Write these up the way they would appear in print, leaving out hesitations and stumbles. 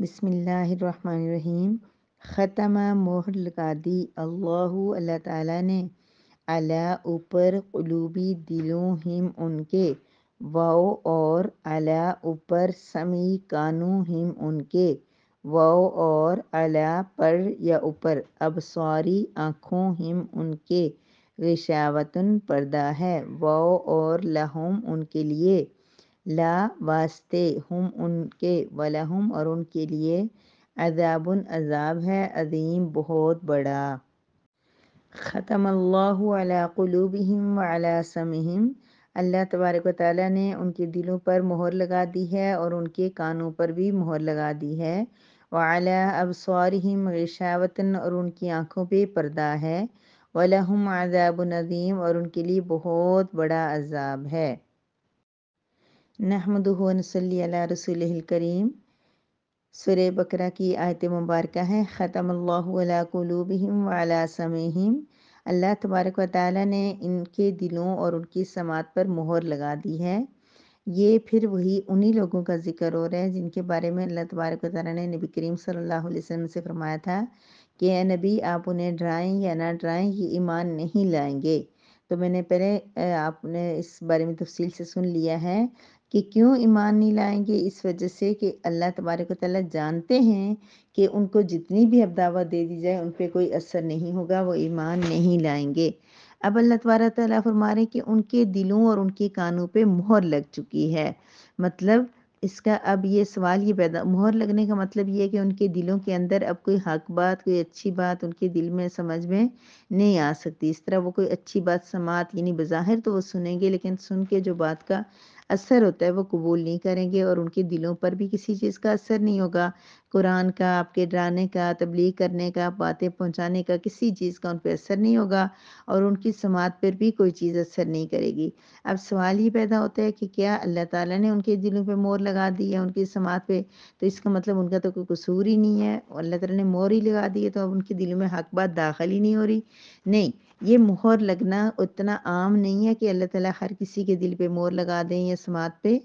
بسم اللہ الرحمن الرحیم۔ ختم مہر لگا دی اللہ تعالیٰ نے علی اوپر قلوبی دلوں ہم ان کے، واو اور علی اوپر سمی کانوں ہم ان کے، واو اور علی پر یا اوپر ابصاری آنکھوں ہم ان کے، غشاوتن پردہ ہے، واو اور لہم ان کے لیے، لا واسطے ہم ان کے، ولہم اور ان کے لیے، عذاب عذاب ہے، عظیم بہت بڑا۔ ختم اللہ علی قلوبہم وعلی سمعہم، اللہ تبارک و تعالیٰ نے ان کے دلوں پر مہر لگا دی ہے اور ان کے کانوں پر بھی مہر لگا دی ہے، وعلی ابصارہم غشاوۃ اور ان کی آنکھوں پہ پردہ ہے، ولہم عذاب عظیم اور ان کے لیے بہت بڑا عذاب ہے۔ نحمدہ و نصلی علی رسولہ الکریم۔ سورہ بقرہ کی آیت مبارکہ ہے ختم اللہ علی قلوبہم وعلی سمعہم، اللہ تبارک و تعالیٰ نے ان کے دلوں اور ان کی سماعت پر مہر لگا دی ہے۔ یہ پھر وہی انہی لوگوں کا ذکر ہو رہا ہے جن کے بارے میں اللہ تبارک و تعالیٰ نے نبی کریم صلی اللہ علیہ وسلم سے فرمایا تھا کہ اے نبی آپ انہیں ڈرائیں یا نہ ڈرائیں یہ ایمان نہیں لائیں گے۔ تو میں نے پہلے آپ نے اس بارے میں تفصیل سے سن لیا ہے کہ کیوں ایمان نہیں لائیں گے، اس وجہ سے کہ اللہ تبارک و تعالیٰ جانتے ہیں کہ ان کو جتنی بھی اب دعوت دے دی جائے ان پہ کوئی اثر نہیں ہوگا، وہ ایمان نہیں لائیں گے۔ اب اللہ تبارک و تعالیٰ فرما رہے ہیں کہ ان کے دلوں اور ان کے کانوں پہ مہر لگ چکی ہے، مطلب اس کا اب یہ سوال یہ پیدا، مہر لگنے کا مطلب یہ ہے کہ ان کے دلوں کے اندر اب کوئی حق بات، کوئی اچھی بات ان کے دل میں سمجھ میں نہیں آ سکتی۔ اس طرح وہ کوئی اچھی بات سماعت، یعنی بظاہر تو وہ سنیں گے لیکن سن کے جو بات کا اثر ہوتا ہے وہ قبول نہیں کریں گے، اور ان کے دلوں پر بھی کسی چیز کا اثر نہیں ہوگا، قرآن کا، آپ کے ڈرانے کا، تبلیغ کرنے کا، باتیں پہنچانے کا، کسی چیز کا ان پہ اثر نہیں ہوگا، اور ان کی سماعت پر بھی کوئی چیز اثر نہیں کرے گی۔ اب سوال یہ پیدا ہوتا ہے کہ کیا اللہ تعالیٰ نے ان کے دلوں پہ مہر لگا دی ہے ان کی سماعت پہ، تو اس کا مطلب ان کا تو کوئی قصور ہی نہیں ہے، اللہ تعالیٰ نے مہر ہی لگا دی ہے تو اب ان کے دلوں میں حق بات داخل ہی نہیں ہو رہی؟ نہیں، یہ مہر لگنا اتنا عام نہیں ہے کہ اللہ تعالیٰ ہر کسی کے دل پہ مہر لگا دیں یا سماعت پہ۔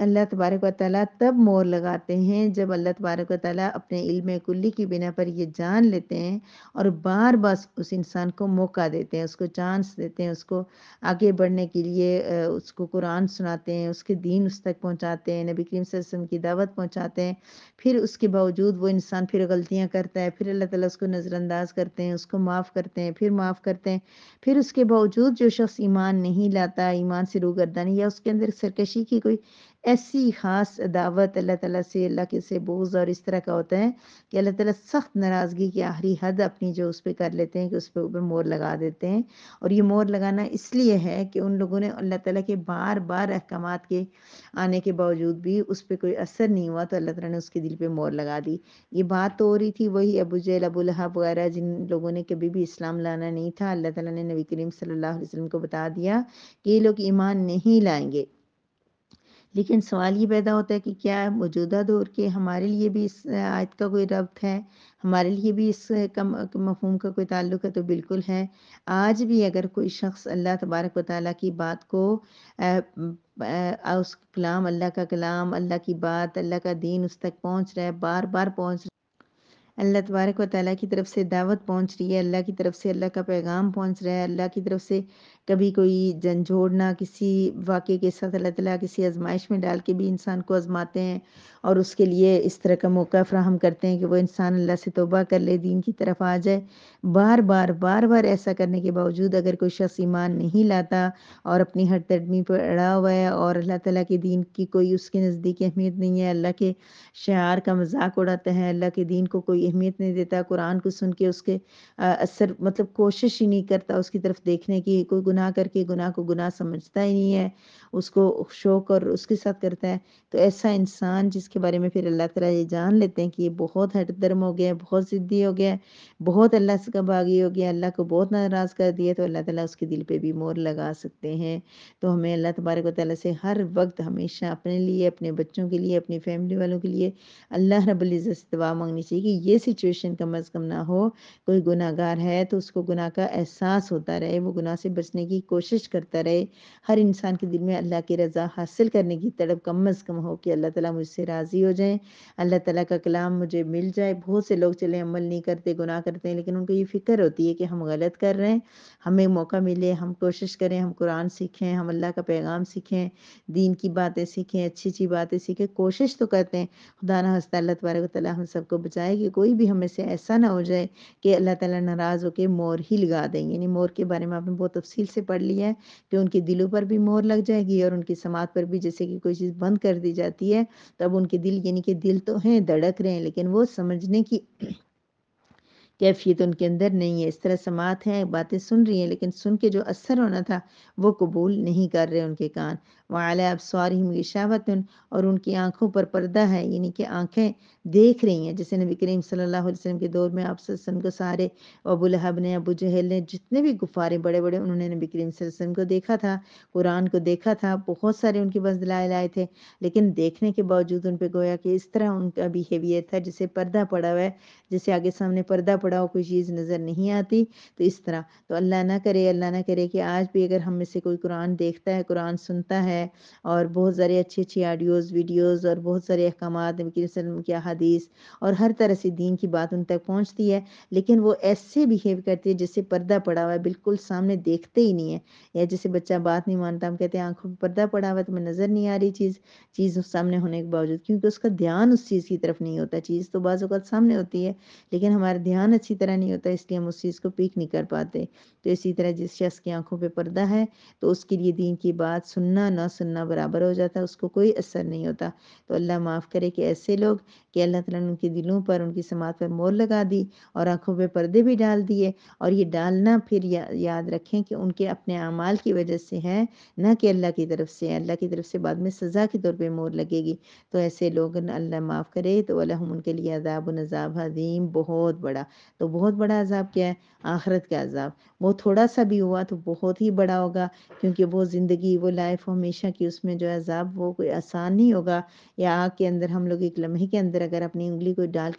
اللہ تبارک و تعالیٰ تب مہر لگاتے ہیں جب اللہ تبارک و تعالیٰ اپنے علم کلی کی بنا پر یہ جان لیتے ہیں اور بار بار اس انسان کو موقع دیتے ہیں، اس کو چانس دیتے ہیں، اس کو آگے بڑھنے کے لیے اس کو قرآن سناتے ہیں، اس کے دین اس تک پہنچاتے ہیں، نبی کریم صلی اللہ علیہ وسلم کی دعوت پہنچاتے ہیں، پھر اس کے باوجود وہ انسان پھر غلطیاں کرتا ہے، پھر اللہ تعالیٰ اس کو نظر انداز کرتے ہیں، اس کو معاف کرتے ہیں، پھر معاف کرتے ہیں، پھر اس کے باوجود جو شخص ایمان نہیں لاتا، ایمان سے روگردانی یا اس کے اندر سرکشی کی کوئی ایسی خاص دعوت اللہ تعالیٰ سے، اللہ کے سے بغض اور اس طرح کا ہوتا ہے کہ اللہ تعالیٰ سخت ناراضگی کی آخری حد اپنی جو اس پہ کر لیتے ہیں کہ اس پہ اوپر مہر لگا دیتے ہیں۔ اور یہ مہر لگانا اس لیے ہے کہ ان لوگوں نے اللہ تعالیٰ کے بار بار احکامات کے آنے کے باوجود بھی اس پہ کوئی اثر نہیں ہوا، تو اللہ تعالیٰ نے اس کے دل پہ مہر لگا دی۔ یہ بات تو ہو رہی تھی وہی ابو جہل، ابو لہب وغیرہ جن لوگوں نے کبھی بھی اسلام لانا نہیں تھا، اللہ تعالیٰ نے نبی کریم صلی اللہ علیہ وسلم کو بتا دیا کہ یہ لوگ ایمان نہیں لائیں گے۔ لیکن سوال یہ پیدا ہوتا ہے کہ کیا موجودہ دور کے ہمارے لیے بھی اس آیت کا کوئی ربط ہے، ہمارے لیے بھی اس کا مفہوم کا کوئی تعلق ہے؟ تو بالکل ہے۔ آج بھی اگر کوئی شخص اللہ تبارک و تعالیٰ کی بات کو اس کلام، اللہ کا کلام، اللہ کی بات، اللہ کا دین اس تک پہنچ رہا ہے، بار بار پہنچ رہا ہے، اللہ تبارک و تعالیٰ کی طرف سے دعوت پہنچ رہی ہے، اللہ کی طرف سے اللہ کا پیغام پہنچ رہا ہے، اللہ کی طرف سے کبھی کوئی جھنجھوڑنا کسی واقعے کے ساتھ اللہ تعالیٰ کسی آزمائش میں ڈال کے بھی انسان کو آزماتے ہیں اور اس کے لیے اس طرح کا موقع فراہم کرتے ہیں کہ وہ انسان اللہ سے توبہ کر لے، دین کی طرف آ جائے۔ بار بار بار بار ایسا کرنے کے باوجود اگر کوئی شخص ایمان نہیں لاتا اور اپنی ہر ترمی پر اڑا ہوا ہے اور اللہ تعالیٰ کے دین کی کوئی اس کے نزدیک اہمیت نہیں ہے، اللہ کے شعار کا مذاق اڑاتا ہے، اللہ کے دین کو کوئی اہمیت نہیں دیتا، قرآن کو سن کے اس کے اثر مطلب کوشش ہی نہیں کرتا اس کی طرف دیکھنے کی، کوئی گناہ کر کے گناہ کو گناہ سمجھتا ہی نہیں ہے، اس کو شوق اور اس کے ساتھ کرتا ہے، تو ایسا انسان جس کے بارے میں پھر اللہ تعالیٰ یہ جان لیتے ہیں کہ یہ بہت ہٹ درم ہو گیا ہے، بہت ضدی ہو گیا ہے، بہت اللہ سے کا باغی ہو گیا، اللہ کو بہت ناراض کر دیا، تو اللہ تعالیٰ اس کے دل پہ بھی مہر لگا سکتے ہیں۔ تو ہمیں اللہ تبارک و تعالیٰ سے ہر وقت ہمیشہ اپنے لیے، اپنے بچوں کے لیے، اپنی فیملی والوں کے لیے اللہ رب العزت سے دعا مانگنی چاہیے کہ یہ سچویشن کم از کم نہ ہو، کوئی گناہ گار ہے تو اس کو گناہ کا احساس ہوتا رہے، وہ گناہ سے بچنے کرنے کی کوشش کرتا رہے، ہر انسان کے دل میں اللہ کی رضا حاصل کرنے کی تڑپ کم از کم ہو کہ اللہ تعالیٰ مجھ سے راضی ہو جائیں، اللہ تعالیٰ کا کلام مجھے مل جائے۔ بہت سے لوگ چلے عمل نہیں کرتے، گناہ کرتے ہیں، لیکن ان کو یہ فکر ہوتی ہے کہ ہم غلط کر رہے ہیں، ہمیں موقع ملے، ہم کوشش کریں، ہم قرآن سیکھیں، ہم اللہ کا پیغام سیکھیں، دین کی باتیں سیکھیں، اچھی اچھی باتیں سیکھیں، کوشش تو کرتے ہیں۔ خدا نہ خواستہ اللہ تبارک و تعالیٰ ہم سب کو بچائے کہ کوئی بھی ہمیں سے ایسا نہ ہو جائے کہ اللہ تعالیٰ ناراض ہو کے مور ہی لگا دیں، یعنی مور کے بارے میں آپ نے بہت تفصیل سے پڑھ لیا ہے کہ ان کے دلوں پر بھی مور لگ جائے گی اور ان کی سماعت پر بھی، جیسے کہ کوئی چیز بند کر دی جاتی ہے تب ان کے دل، یعنی کہ دل تو ہیں دھڑک رہے ہیں لیکن وہ سمجھنے کی کیفیت ان کے اندر نہیں ہے۔ اس طرح سماعت ہیں، باتیں سن رہی ہیں، لیکن سن کے جو اثر ہونا تھا وہ قبول نہیں کر رہے ان کے کان۔ وَعَلَىٰ أَبْصَارِهِمْ غِشَاوَةٌ، اور ان کی آنکھوں پر پردہ ہے، یعنی کہ آنکھیں دیکھ رہی ہیں۔ جیسے نبی کریم صلی اللہ علیہ وسلم کے دور میں آپ صلی اللہ علیہ وسلم کو سارے، ابو لہب نے، ابو جہل نے، جتنے بھی کفارے بڑے بڑے، انہوں نے نبی کریم صلی اللہ علیہ وسلم کو دیکھا تھا، قرآن کو دیکھا تھا، بہت سارے ان کے پاس دلائل آئے تھے، لیکن دیکھنے کے باوجود ان پہ گویا کہ اس طرح ان کا بیہیویئر تھا جسے پردہ پڑا ہوا ہے، جیسے آگے سامنے پردہ پڑا ہو، کوئی چیز نظر نہیں آتی، تو اس طرح۔ تو اللہ نہ کرے، اللہ نہ کرے کہ آج بھی اگر ہم میں سے کوئی قرآن دیکھتا ہے، قرآن سنتا ہے، اور بہت سارے اچھی اچھی آڈیوز، ویڈیوز اور بہت سارے احکامات نبی کریم صلی اللہ علیہ وسلم کی احادیث اور ہر طرح سے دین کی بات ان تک پہنچتی ہے، لیکن وہ ایسے بیہیو کرتی ہے جیسے پردہ پڑا ہوا ہے، بالکل سامنے دیکھتے ہی نہیں ہے، یا جیسے بچہ بات نہیں مانتا، ہم کہتے ہیں آنکھوں پہ پردہ پڑا ہوا ہے، تمہیں نظر نہیں آ رہی چیز سامنے ہونے کے باوجود، کیونکہ اس کا دھیان اس چیز کی طرف نہیں ہوتا۔ چیز تو بعض اوقات سامنے ہوتی ہے لیکن ہمارا دھیان اچھی طرح نہیں ہوتا، اس لیے ہم اس چیز کو پیک نہیں کر پاتے۔ تو اسی طرح جس شخص کی آنکھوں پہ پردہ ہے تو اس کے لیے دین کی بات سننا نہ سننا برابر ہو جاتا ہے، اس کو کوئی اثر نہیں ہوتا۔ تو اللہ معاف کرے کہ ایسے لوگ کہ اللہ تعالیٰ نے ان کے دلوں پر، ان کی سماعت پر مور لگا دی اور آنکھوں پہ پردے بھی ڈال دیے، اور یہ ڈالنا پھر یاد رکھیں کہ ان کے اپنے اعمال کی وجہ سے ہے، نہ کہ اللہ کی طرف سے ہے۔ اللہ کی طرف سے بعد میں سزا کے طور پہ مور لگے گی۔ تو ایسے لوگ اللہ معاف کرے تو وَلَهُمْ، ان کے لیے عذاب عظیم، بہت بڑا۔ تو بہت بڑا عذاب کیا ہے؟ آخرت کا عذاب۔ وہ تھوڑا سا بھی ہوا تو بہت ہی بڑا ہوگا، کیونکہ وہ زندگی، وہ لائف ہمیشہ کی، اس میں جو عذاب وہ کوئی آسان نہیں ہوگا۔ یا آگ کے اندر ہم لوگ ایک لمحے کے اندر اگر اپنی انگلی کو ڈال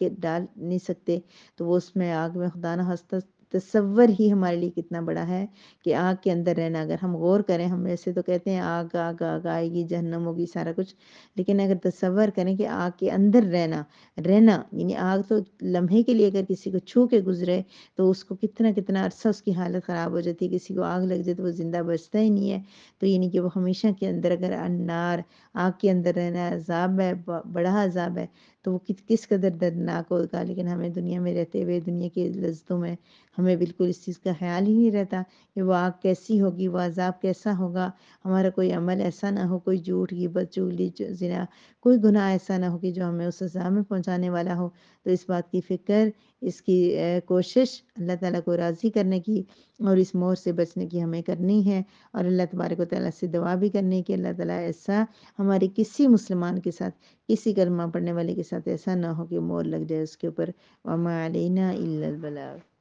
نہیں سکتے تو وہ اس میں آگ میں خدا نہ خواستہ تصور ہی ہمارے لیے کتنا بڑا ہے کہ آگ کے اندر رہنا۔ اگر ہم غور کریں، ہم ایسے تو کہتے ہیں آگ آگ آگ آئے گی، جہنم ہوگی، سارا کچھ، لیکن اگر تصور کریں کہ آگ کے اندر رہنا یعنی آگ تو لمحے کے لیے اگر کسی کو چھو کے گزرے تو اس کو کتنا کتنا عرصہ اس کی حالت خراب ہو جاتی ہے، کسی کو آگ لگ جائے تو وہ زندہ بچتا ہی نہیں ہے۔ تو یعنی کہ وہ ہمیشہ کے اندر، اگر انار، آگ کے اندر رہنا عذاب ہے، بڑا عذاب ہے، تو وہ کس قدر دردناک ہوگا۔ لیکن ہمیں دنیا میں رہتے ہوئے، دنیا کی لذتوں میں، ہمیں بالکل اس چیز کا خیال ہی نہیں رہتا کہ وہ آگ کیسی ہوگی، وہ عذاب کیسا ہوگا۔ ہمارا کوئی عمل ایسا نہ ہو، کوئی جھوٹ، غیبت، چغلی، زنا، کوئی گناہ ایسا نہ ہو کہ جو ہمیں اس عذاب میں پہنچانے والا ہو۔ تو اس بات کی فکر، اس کی کوشش اللہ تعالیٰ کو راضی کرنے کی اور اس مور سے بچنے کی ہمیں کرنی ہے، اور اللہ تبارک و تعالیٰ سے دعا بھی کرنی ہے کہ اللہ تعالیٰ ایسا ہمارے کسی مسلمان کے ساتھ، کسی کلمہ پڑھنے والے کے ساتھ ایسا نہ ہو کہ مور لگ جائے اس کے اوپر۔ وَمَا عَلَيْنَا إِلَّا الْبَلَاغُ۔